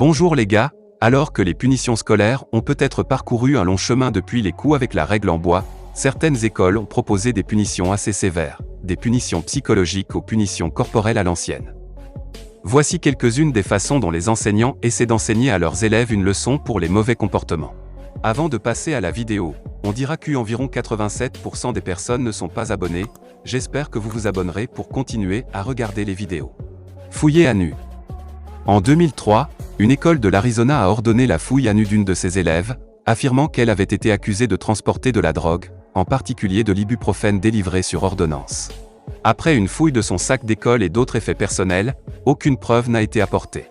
Bonjour les gars, alors que les punitions scolaires ont peut-être parcouru un long chemin depuis les coups avec la règle en bois, certaines écoles ont proposé des punitions assez sévères, des punitions psychologiques aux punitions corporelles à l'ancienne. Voici quelques-unes des façons dont les enseignants essaient d'enseigner à leurs élèves une leçon pour les mauvais comportements. Avant de passer à la vidéo, on dira qu'environ 87% des personnes ne sont pas abonnées, j'espère que vous vous abonnerez pour continuer à regarder les vidéos. Fouiller à nu. En 2003, une école de l'Arizona a ordonné la fouille à nu d'une de ses élèves, affirmant qu'elle avait été accusée de transporter de la drogue, en particulier de l'ibuprofène délivré sur ordonnance. Après une fouille de son sac d'école et d'autres effets personnels, aucune preuve n'a été apportée.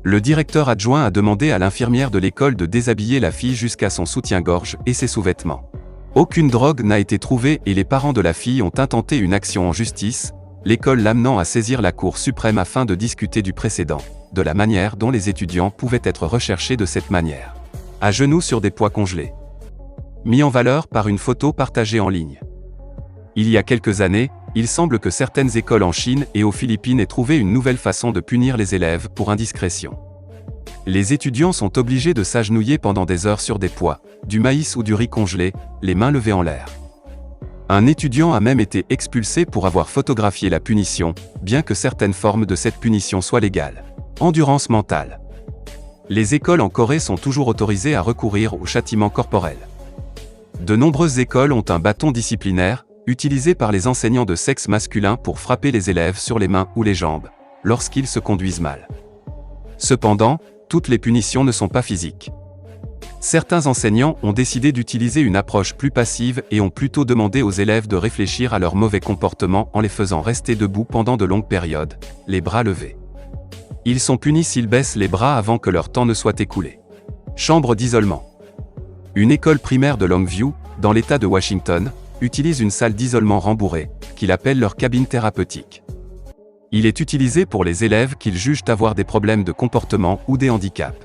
Le directeur adjoint a demandé à l'infirmière de l'école de déshabiller la fille jusqu'à son soutien-gorge et ses sous-vêtements. Aucune drogue n'a été trouvée et les parents de la fille ont intenté une action en justice, l'école l'amenant à saisir la Cour suprême afin de discuter du précédent, de la manière dont les étudiants pouvaient être recherchés de cette manière. À genoux sur des poids congelés. Mis en valeur par une photo partagée en ligne. Il y a quelques années, il semble que certaines écoles en Chine et aux Philippines aient trouvé une nouvelle façon de punir les élèves pour indiscrétion. Les étudiants sont obligés de s'agenouiller pendant des heures sur des poids, du maïs ou du riz congelé, les mains levées en l'air. Un étudiant a même été expulsé pour avoir photographié la punition, bien que certaines formes de cette punition soient légales. Endurance mentale. Les écoles en Corée sont toujours autorisées à recourir au châtiment corporel. De nombreuses écoles ont un bâton disciplinaire, utilisé par les enseignants de sexe masculin pour frapper les élèves sur les mains ou les jambes, lorsqu'ils se conduisent mal. Cependant, toutes les punitions ne sont pas physiques. Certains enseignants ont décidé d'utiliser une approche plus passive et ont plutôt demandé aux élèves de réfléchir à leur mauvais comportement en les faisant rester debout pendant de longues périodes, les bras levés. Ils sont punis s'ils baissent les bras avant que leur temps ne soit écoulé. Chambre d'isolement. Une école primaire de Longview, dans l'État de Washington, utilise une salle d'isolement rembourrée, qu'ils appellent leur cabine thérapeutique. Il est utilisé pour les élèves qu'ils jugent avoir des problèmes de comportement ou des handicaps.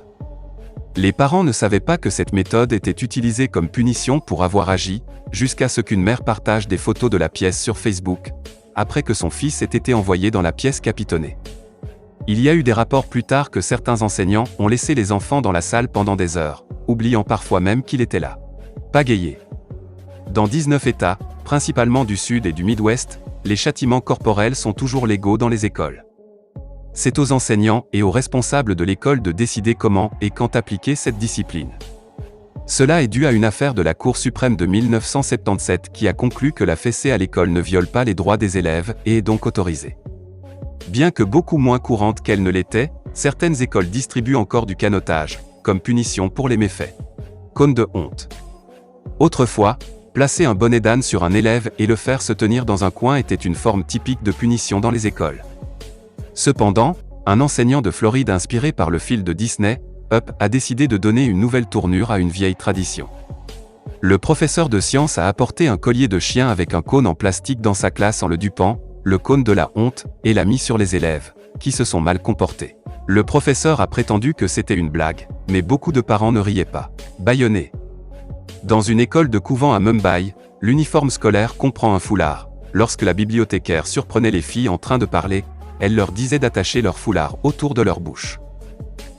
Les parents ne savaient pas que cette méthode était utilisée comme punition pour avoir agi, jusqu'à ce qu'une mère partage des photos de la pièce sur Facebook, après que son fils ait été envoyé dans la pièce capitonnée. Il y a eu des rapports plus tard que certains enseignants ont laissé les enfants dans la salle pendant des heures, oubliant parfois même qu'il était là. Pagayer. Dans 19 États, principalement du Sud et du Midwest, les châtiments corporels sont toujours légaux dans les écoles. C'est aux enseignants et aux responsables de l'école de décider comment et quand appliquer cette discipline. Cela est dû à une affaire de la Cour suprême de 1977 qui a conclu que la fessée à l'école ne viole pas les droits des élèves et est donc autorisée. Bien que beaucoup moins courante qu'elle ne l'était, certaines écoles distribuent encore du canotage, comme punition pour les méfaits. Cône de honte. Autrefois, placer un bonnet d'âne sur un élève et le faire se tenir dans un coin était une forme typique de punition dans les écoles. Cependant, un enseignant de Floride inspiré par le film de Disney, Up, a décidé de donner une nouvelle tournure à une vieille tradition. Le professeur de sciences a apporté un collier de chien avec un cône en plastique dans sa classe en le dupant, le cône de la honte, et l'a mis sur les élèves, qui se sont mal comportés. Le professeur a prétendu que c'était une blague, mais beaucoup de parents ne riaient pas. Bâillonner. Dans une école de couvent à Mumbai, l'uniforme scolaire comprend un foulard. Lorsque la bibliothécaire surprenait les filles en train de parler, elle leur disait d'attacher leur foulard autour de leur bouche.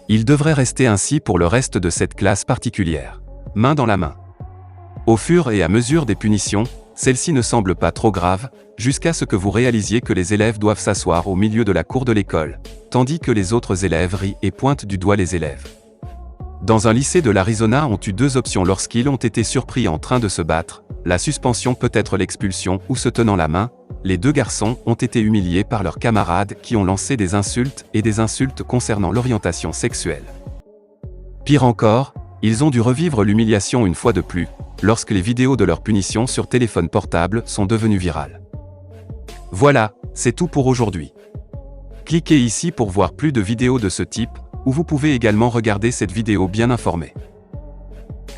Il devrait rester ainsi pour le reste de cette classe particulière. Main dans la main. Au fur et à mesure des punitions, celles-ci ne semblent pas trop graves, jusqu'à ce que vous réalisiez que les élèves doivent s'asseoir au milieu de la cour de l'école, tandis que les autres élèves rient et pointent du doigt les élèves. Dans un lycée de l'Arizona ont eu deux options lorsqu'ils ont été surpris en train de se battre, la suspension peut être l'expulsion ou se tenant la main. Les deux garçons ont été humiliés par leurs camarades qui ont lancé des insultes et des insultes concernant l'orientation sexuelle. Pire encore, ils ont dû revivre l'humiliation une fois de plus, lorsque les vidéos de leur punition sur téléphone portable sont devenues virales. Voilà, c'est tout pour aujourd'hui. Cliquez ici pour voir plus de vidéos de ce type, où vous pouvez également regarder cette vidéo bien informée.